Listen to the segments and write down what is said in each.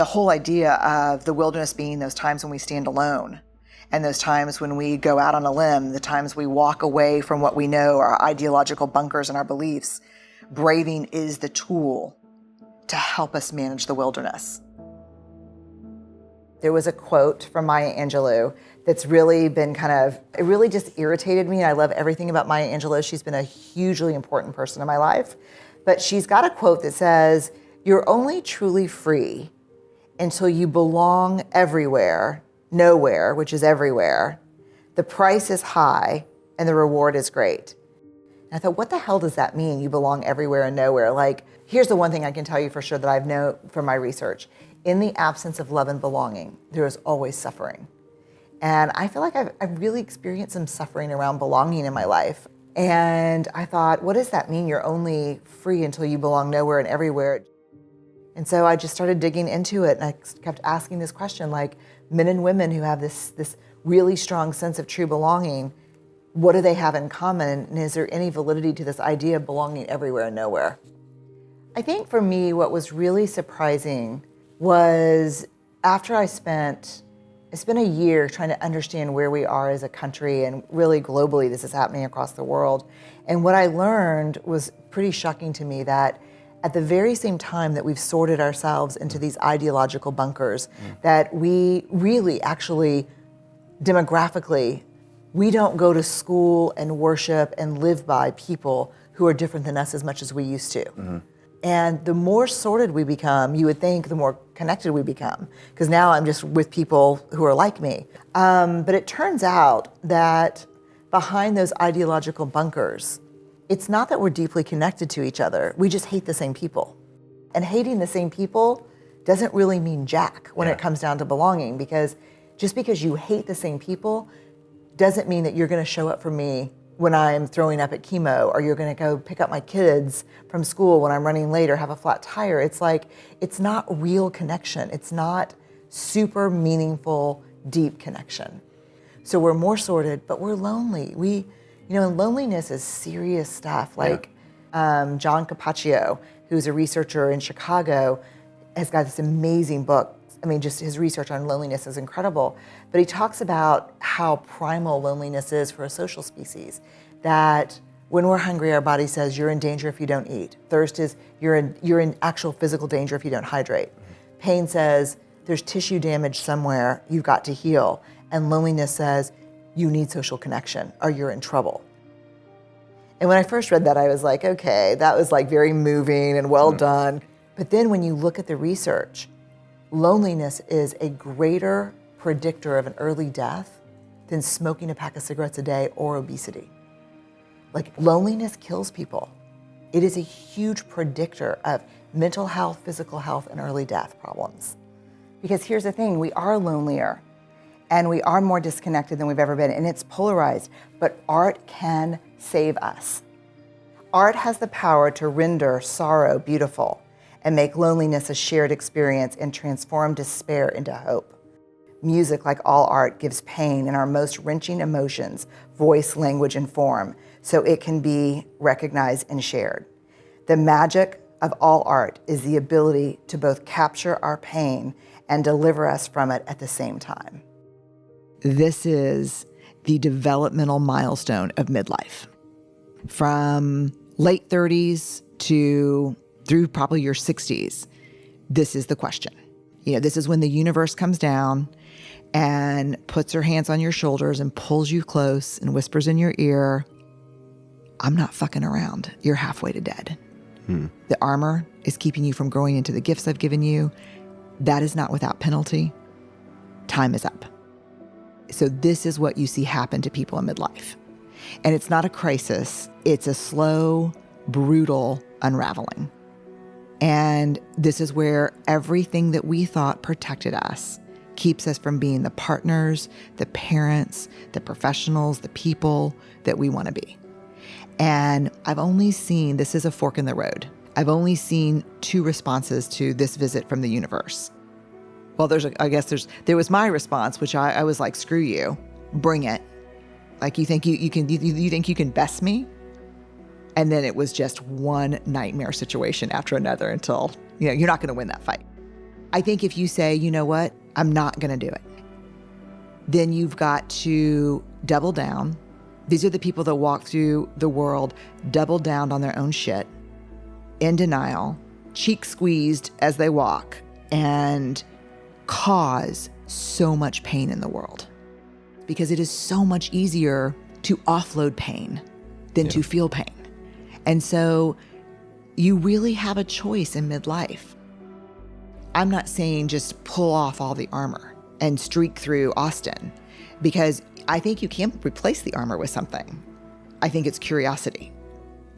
the whole idea of the wilderness being those times when we stand alone, and those times when we go out on a limb, the times we walk away from what we know, our ideological bunkers and our beliefs. Braving is the tool to help us manage the wilderness. There was a quote from Maya Angelou that's really been it really just irritated me. I love everything about Maya Angelou. She's been a hugely important person in my life. But she's got a quote that says, "You're only truly free until you belong everywhere, nowhere," which is everywhere. "The price is high and the reward is great." And I thought, what the hell does that mean? You belong everywhere and nowhere. Like, here's the one thing I can tell you for sure that I've known from my research. In the absence of love and belonging, there is always suffering. And I feel like I've really experienced some suffering around belonging in my life. And I thought, what does that mean? You're only free until you belong nowhere and everywhere. And so I just started digging into it, and I kept asking this question, like, men and women who have this really strong sense of true belonging, what do they have in common? And is there any validity to this idea of belonging everywhere and nowhere? I think for me, what was really surprising was after I spent a year trying to understand where we are as a country, and really globally this is happening across the world. And what I learned was pretty shocking to me, that at the very same time that we've sorted ourselves into these ideological bunkers, that we really actually, demographically, we don't go to school and worship and live by people who are different than us as much as we used to. And the more sorted we become, you would think the more connected we become, because now I'm just with people who are like me. But it turns out that behind those ideological bunkers, it's not that we're deeply connected to each other, we just hate the same people. And hating the same people doesn't really mean jack when it comes down to belonging, because just because you hate the same people doesn't mean that you're gonna show up for me when I'm throwing up at chemo, or you're gonna go pick up my kids from school when I'm running late or have a flat tire. It's like, it's not real connection. It's not super meaningful, deep connection. So we're more sorted, but we're lonely. And loneliness is serious stuff. Like John Capaccio, who's a researcher in Chicago, has got this amazing book. I mean, just his research on loneliness is incredible. But he talks about how primal loneliness is for a social species. That when we're hungry, our body says, you're in danger if you don't eat. Thirst is, you're in actual physical danger if you don't hydrate. Pain says, there's tissue damage somewhere, you've got to heal. And loneliness says, you need social connection or you're in trouble. And when I first read that, I was like, okay, that was like very moving and well done. But then when you look at the research, loneliness is a greater predictor of an early death than smoking a pack of cigarettes a day or obesity. Like, loneliness kills people. It is a huge predictor of mental health, physical health, and early death problems. Because here's the thing, we are lonelier and we are more disconnected than we've ever been, and it's polarized, but art can save us. Art has the power to render sorrow beautiful and make loneliness a shared experience and transform despair into hope. Music, like all art, gives pain and our most wrenching emotions voice, language, and form, so it can be recognized and shared. The magic of all art is the ability to both capture our pain and deliver us from it at the same time. This is the developmental milestone of midlife. From late 30s through probably your 60s, this is the question. This is when the universe comes down and puts her hands on your shoulders and pulls you close and whispers in your ear, I'm not fucking around. You're halfway to dead. The armor is keeping you from growing into the gifts I've given you. That is not without penalty. Time is up. So this is what you see happen to people in midlife. And it's not a crisis. It's a slow, brutal unraveling. And this is where everything that we thought protected us keeps us from being the partners, the parents, the professionals, the people that we want to be. And I've only seen, this is a fork in the road. I've only seen two responses to this visit from the universe. Well, there was my response, which I was like, screw you, bring it. Like, you think you can best me? And then it was just one nightmare situation after another until, you're not going to win that fight. I think if you say, you know what, I'm not going to do it, then you've got to double down. These are the people that walk through the world, double down on their own shit, in denial, cheek squeezed as they walk, and cause so much pain in the world. Because it is so much easier to offload pain than to feel pain. And so you really have a choice in midlife. I'm not saying just pull off all the armor and streak through Austin, because I think you can replace the armor with something. I think it's curiosity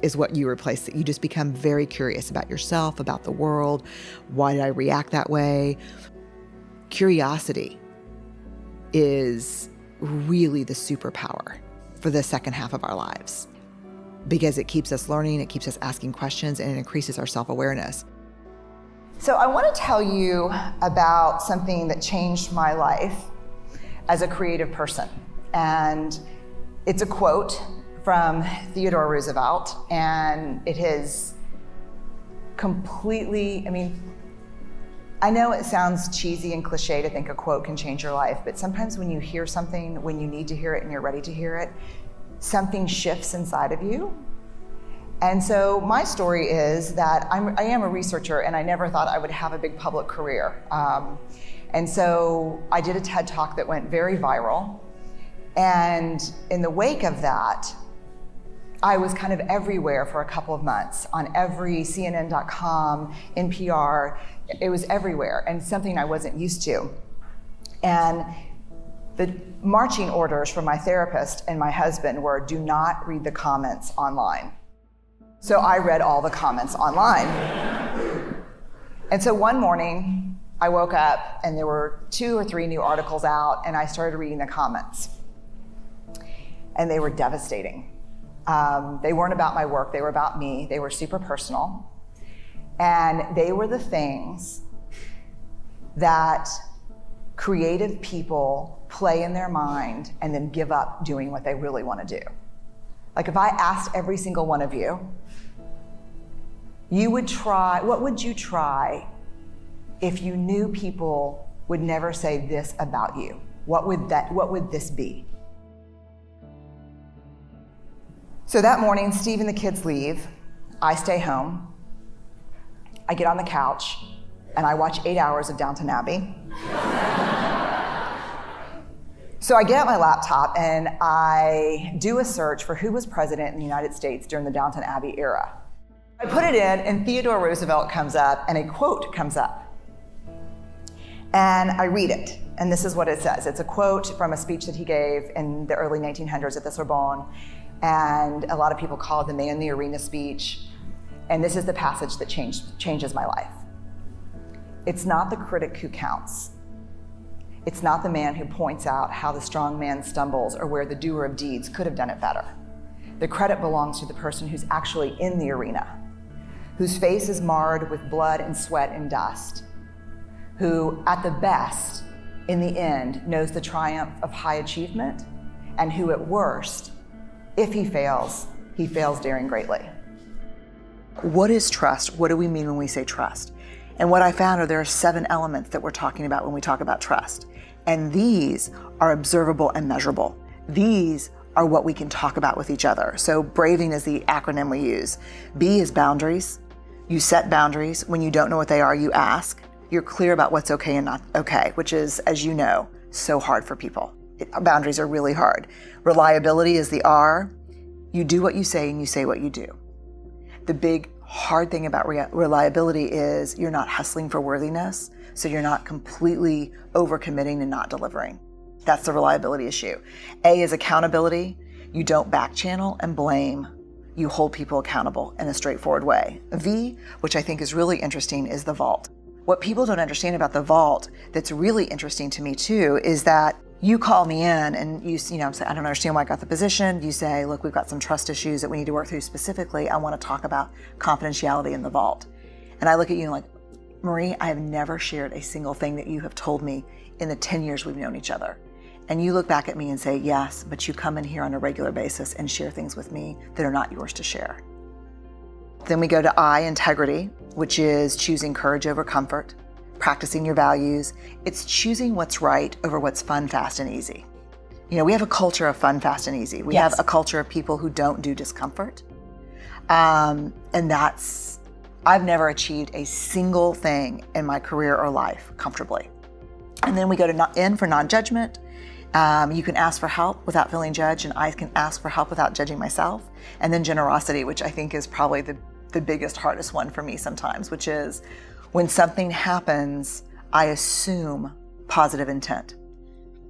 is what you replace it. You just become very curious about yourself, about the world. Why did I react that way? Curiosity is really the superpower for the second half of our lives, because it keeps us learning, it keeps us asking questions, and it increases our self-awareness. So I want to tell you about something that changed my life as a creative person. And it's a quote from Theodore Roosevelt, and it has completely, I know it sounds cheesy and cliche to think a quote can change your life, but sometimes when you hear something, when you need to hear it and you're ready to hear it, something shifts inside of you. And so my story is that I am a researcher, and I never thought I would have a big public career. And so I did a TED Talk that went very viral. And in the wake of that, I was kind of everywhere for a couple of months, on every CNN.com, NPR. It was everywhere, and something I wasn't used to. And the marching orders from my therapist and my husband were, do not read the comments online. So I read all the comments online. And so one morning, I woke up and there were 2 or 3 new articles out, and I started reading the comments. And they were devastating. They weren't about my work, they were about me. They were super personal. And they were the things that creative people play in their mind and then give up doing what they really want to do. Like if I asked every single one of you, what would you try if you knew people would never say this about you? What would this be? So that morning, Steve and the kids leave. I stay home. I get on the couch and I watch 8 hours of Downton Abbey. So I get out my laptop and I do a search for who was president in the United States during the Downton Abbey era. I put it in and Theodore Roosevelt comes up and a quote comes up. And I read it, and this is what it says. It's a quote from a speech that he gave in the early 1900s at the Sorbonne, and a lot of people call it the Man in the Arena speech. And this is the passage that changes my life. It's not the critic who counts. It's not the man who points out how the strong man stumbles or where the doer of deeds could have done it better. The credit belongs to the person who's actually in the arena, whose face is marred with blood and sweat and dust, who, at the best, in the end, knows the triumph of high achievement, and who, at worst, if he fails daring greatly. What is trust? What do we mean when we say trust? And what I found are there are 7 elements that we're talking about when we talk about trust. And these are observable and measurable. These are what we can talk about with each other. So braving is the acronym we use. B is boundaries. You set boundaries. When you don't know what they are, you ask. You're clear about what's okay and not okay, which is, as you know, so hard for people. Boundaries are really hard. Reliability is the R. You do what you say and you say what you do. The big hard thing about reliability is you're not hustling for worthiness, so you're not completely overcommitting and not delivering. That's the reliability issue. A is accountability. You don't back channel and blame. You hold people accountable in a straightforward way. V, which I think is really interesting, is the vault. What people don't understand about the vault that's really interesting to me too is that you call me in and you say, I don't understand why I got the position. You say, look, we've got some trust issues that we need to work through specifically. I want to talk about confidentiality in the vault. And I look at you and like, Marie, I have never shared a single thing that you have told me in the 10 years we've known each other. And you look back at me and say, yes, but you come in here on a regular basis and share things with me that are not yours to share. Then we go to I, integrity, which is choosing courage over comfort, practicing your values. It's choosing what's right over what's fun, fast, and easy. You know, we have a culture of fun, fast, and easy. We have a culture of people who don't do discomfort. And I've never achieved a single thing in my career or life comfortably. And then we go to N for non-judgment. You can ask for help without feeling judged, and I can ask for help without judging myself. And then generosity, which I think is probably the biggest, hardest one for me sometimes, which is when something happens, I assume positive intent.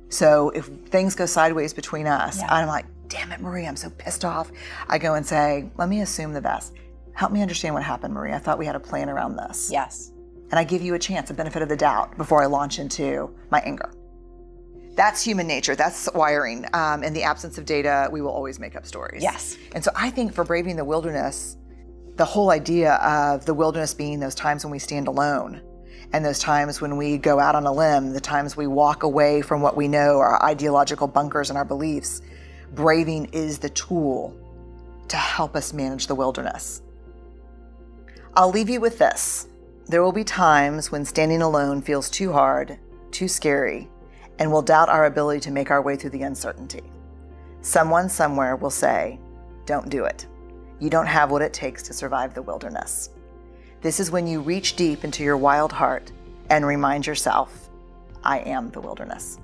So if things go sideways between us, I'm like, damn it, Marie, I'm so pissed off. I go and say, let me assume the best. Help me understand what happened, Marie. I thought we had a plan around this. Yes. And I give you a chance, a benefit of the doubt before I launch into my anger. That's human nature. That's wiring. In the absence of data, we will always make up stories. Yes. And so I think for Braving the Wilderness, the whole idea of the wilderness being those times when we stand alone, and those times when we go out on a limb, the times we walk away from what we know, our ideological bunkers and our beliefs, braving is the tool to help us manage the wilderness. I'll leave you with this. There will be times when standing alone feels too hard, too scary, and we'll doubt our ability to make our way through the uncertainty. Someone somewhere will say, don't do it. You don't have what it takes to survive the wilderness. This is when you reach deep into your wild heart and remind yourself, I am the wilderness.